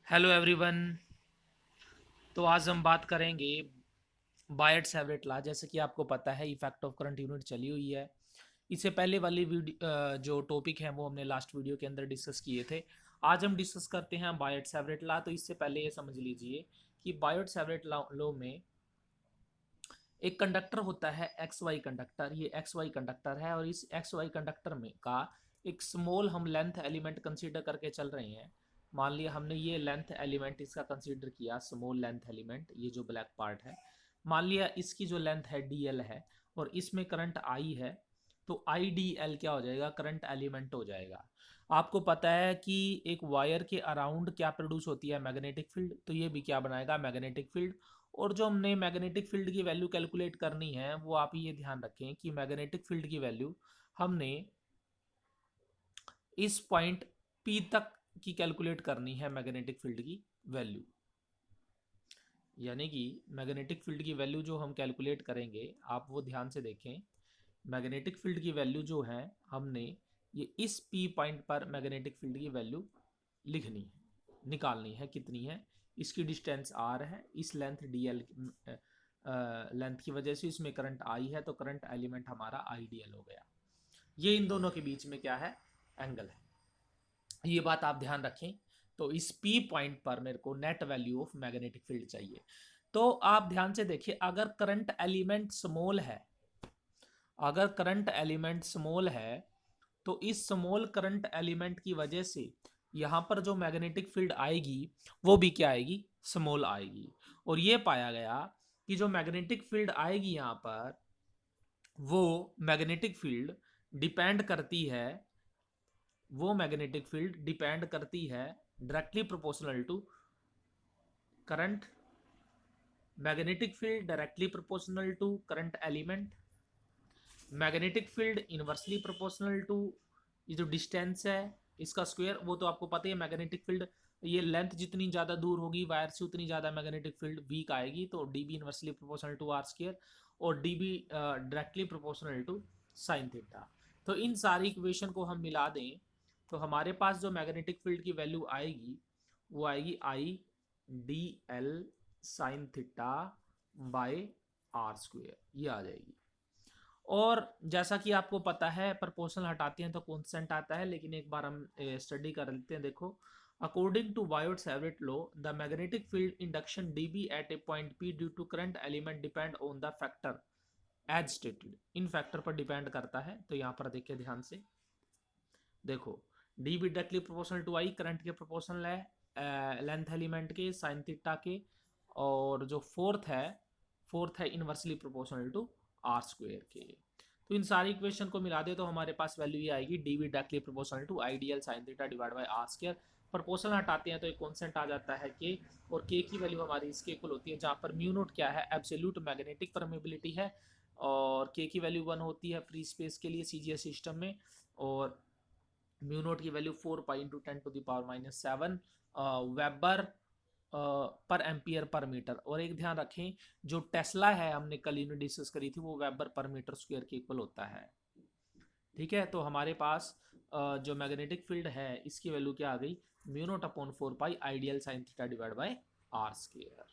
Hello everyone. तो आज हम बात करेंगे बायट सेवरेट लॉ। जैसे कि आपको पता है इफेक्ट ऑफ करंट यूनिट चली हुई है। इससे पहले वाली वीडियो जो टॉपिक है वो हमने लास्ट वीडियो के अंदर डिस्कस किए थे। आज हम डिस्कस करते हैं बायट सेवरेट लॉ। तो इससे पहले ये समझ लीजिए कि बायट सेवरेट लॉ में एक कंडक्टर होता है एक्स वाई कंडक्टर। ये एक्स वाई कंडक्टर है और इस एक्स वाई कंडक्टर में का एक स्मॉल हम लेंथ एलिमेंट कंसीडर करके चल रहे हैं। मान लिया हमने ये लेंथ एलिमेंट इसका कंसीडर किया, स्मॉल लेंथ एलिमेंट, ये जो ब्लैक पार्ट है। मान लिया इसकी जो लेंथ है डी एल है और इसमें करंट आई है। तो आई डी एल क्या हो जाएगा? करंट एलिमेंट हो जाएगा। आपको पता है कि एक वायर के अराउंड क्या प्रोड्यूस होती है? Magnetic field. तो ये भी क्या बनाएगा? Magnetic field. और जो हमने मैग्नेटिक फील्ड की वैल्यू कैलकुलेट करनी है वो आप ये ध्यान रखें कि मैग्नेटिक फील्ड की वैल्यू हमने इस पॉइंट P तक की कैलकुलेट करनी है। मैग्नेटिक फील्ड की वैल्यू यानी कि मैग्नेटिक फील्ड की वैल्यू जो हम कैलकुलेट करेंगे, आप वो ध्यान से देखें। मैग्नेटिक फील्ड की वैल्यू जो है हमने ये इस P पॉइंट पर मैग्नेटिक फील्ड की वैल्यू लिखनी है, निकालनी है। कितनी है? इसकी डिस्टेंस आर है, इस लेंथ डी एल लेंथ की वजह से इसमें करंट आई है, तो करंट एलिमेंट हमारा आई डी एल हो गया। ये इन दोनों के बीच में क्या है? एंगल है। ये बात आप ध्यान रखें। तो इस पी पॉइंट पर मेरे को net value of magnetic field चाहिए। तो आप ध्यान से देखिए, अगर करंट एलिमेंट स्मॉल है, अगर करंट एलिमेंट स्मॉल है तो इस स्मॉल करंट एलिमेंट की वजह से यहाँ पर जो मैग्नेटिक फील्ड आएगी वो भी क्या आएगी? स्मॉल आएगी। और ये पाया गया कि जो मैग्नेटिक फील्ड आएगी यहाँ पर, वो मैग्नेटिक फील्ड डिपेंड करती है, वो मैग्नेटिक फील्ड डिपेंड करती है directly proportional to current. Magnetic field directly proportional to current element. Magnetic field inversely proportional to ये जो डिस्टेंस है इसका स्क्वायर। वो तो आपको पता ही है, मैग्नेटिक फील्ड ये लेंथ जितनी ज़्यादा दूर होगी वायर से उतनी ज़्यादा मैग्नेटिक फील्ड वीक आएगी। तो D B inversely proportional to R square और D B directly proportional to sine theta. तो इन सारी इक्वेशन को हम मिला दें तो हमारे पास जो मैग्नेटिक फील्ड की वैल्यू आएगी वो आएगी I D L sine theta by R square, ये आ जाएगी। और जैसा कि आपको पता है प्रोपोर्शनल हटाते हैं तो कांस्टेंट आता है, लेकिन एक बार हम स्टडी कर लेते हैं। देखो, according to Biot Savart law the magnetic field induction dB at a point P due to current element depend on the factor as stated. इन फैक्टर पर डिपेंड करता है। तो यहाँ पर देखिए ध्यान से, देखो dB directly proportional to I, current के प्रोपोर्शनल है लेंथ एलिमेंट के साइन थीटा के। और जो फोर्थ है inversely proportional to R square के। तो इन सारी इक्वेशन को मिला दे तो हमारे पास वैल्यू ये आएगी D V directly proportional to I D L sine theta divide by R square. Proportional हटाते हैं तो एक कॉन्सेंट आ जाता है के, और के की वैल्यू हमारी इसके इक्वल होती है, जहाँ पर म्यू नोट क्या है? एब्सोल्यूट मैग्नेटिक परमेबिलिटी है। और के की वैल्यू 1 होती है फ्री स्पेस के लिए सीजीएस सिस्टम में। और म्यू नोट की value 4 pi into 10 to the power -7 weber per ampere per metre. और एक ध्यान रखें, जो टेस्ला है हमने कल यूनिट डिस्कस करी थी, वो वेबर पर मीटर स्क्वायर के इक्वल होता है। ठीक है, तो हमारे पास जो मैग्नेटिक फील्ड है इसकी वैल्यू क्या आ गई? Mu naught upon 4 pi I D L sine theta divide by R square.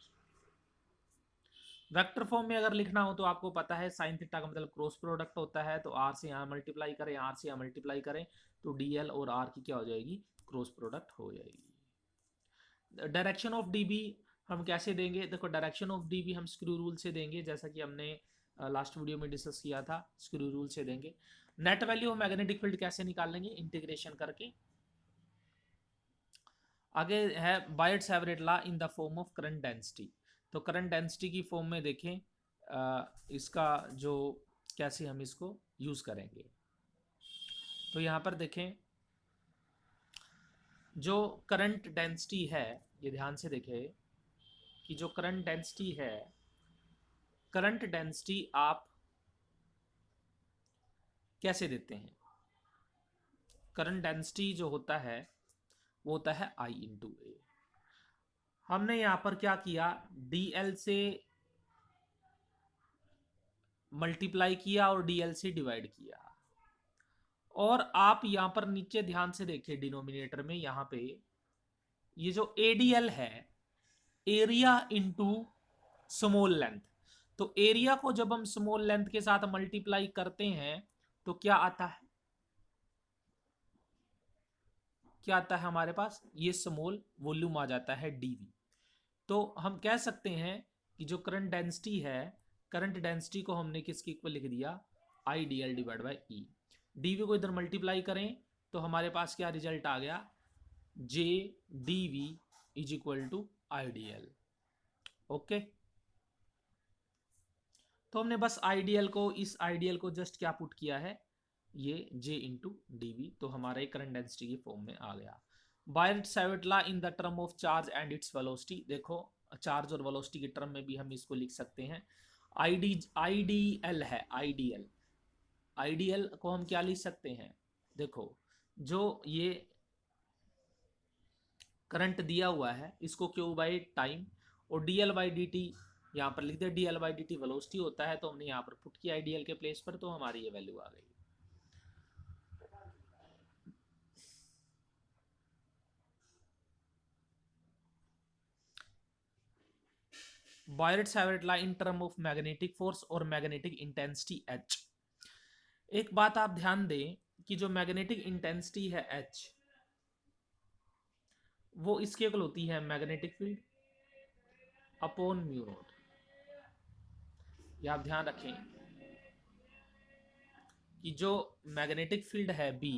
Vector form में अगर लिखना हो तो आपको पता है साइन थीटा का मतलब क्रॉस प्रोडक्ट होता है। तो आर से यहाँ मल्टीप्लाई करें, आर से यहाँ मल्टीप्लाई करें, तो डी एल और आर की क्या हो जाएगी? क्रॉस प्रोडक्ट हो जाएगी। डायरेक्शन ऑफ डी बी हम कैसे देंगे? देखो, डायरेक्शन ऑफ डी बी हम स्क्रू रूल से देंगे, जैसा कि हमने लास्ट वीडियो में डिस्कस किया था। स्क्रू रूल से देंगे। Net value of magnetic field कैसे निकाल लेंगे? इंटीग्रेशन करके। आगे है Biot Savart law in the form of current density. तो करंट डेंसिटी की फॉर्म में देखें इसका जो कैसे हम इसको यूज़ करेंगे। तो यहाँ पर देखें, जो करंट डेंसिटी है, ये ध्यान से देखें कि जो करंट डेंसिटी है, करंट डेंसिटी आप कैसे देते हैं? करंट डेंसिटी जो होता है वो होता है आई इंटू ए। हमने यहाँ पर क्या किया? डी एल से मल्टीप्लाई किया और डी एल से डिवाइड किया। और आप यहाँ पर नीचे ध्यान से देखिए, डिनोमिनेटर में यहाँ पे ये जो एडीएल है, एरिया इंटू स्मॉल लेंथ, तो एरिया को जब हम स्मॉल लेंथ के साथ मल्टीप्लाई करते हैं तो क्या आता है, क्या आता है हमारे पास, ये स्मॉल वॉल्यूम आ जाता है डीवी। तो हम कह सकते हैं कि जो करंट डेंसिटी है, करंट डेंसिटी को हमने किसके इक्वल लिख दिया, I D L divide by E. DV को इधर मल्टीप्लाई करें तो हमारे पास क्या रिजल्ट आ गया, J D V is equal to I D L. Okay, तो हमने बस आइडियल को, इस आइडियल को जस्ट क्या पुट किया है, ये J इंटू डी वी, तो हमारे करंट डेंसिटी की फॉर्म में आ गया। Biot Savart law in the term of charge and its velocity, देखो चार्ज और वेलोसिटी के टर्म में भी हम इसको लिख सकते हैं। आईडीएल है, आईडीएल, आईडीएल को हम क्या लिख सकते हैं, देखो जो ये करंट दिया हुआ है इसको क्यू बाई टाइम, और D L by D T यहाँ पर लिख दिया, D L by D T velocity होता है, तो हमने यहाँ पर पुट किया आईडीएल के प्लेस पर, तो हमारी ये वैल्यू आ गई। Biot Savart law in term of magnetic force और मैग्नेटिक इंटेंसिटी एच। एक बात आप ध्यान दें कि जो मैग्नेटिक इंटेंसिटी है एच, वो इसके इक्वल होती है magnetic field upon mu naught. ये आप ध्यान रखें कि जो मैग्नेटिक फील्ड है बी,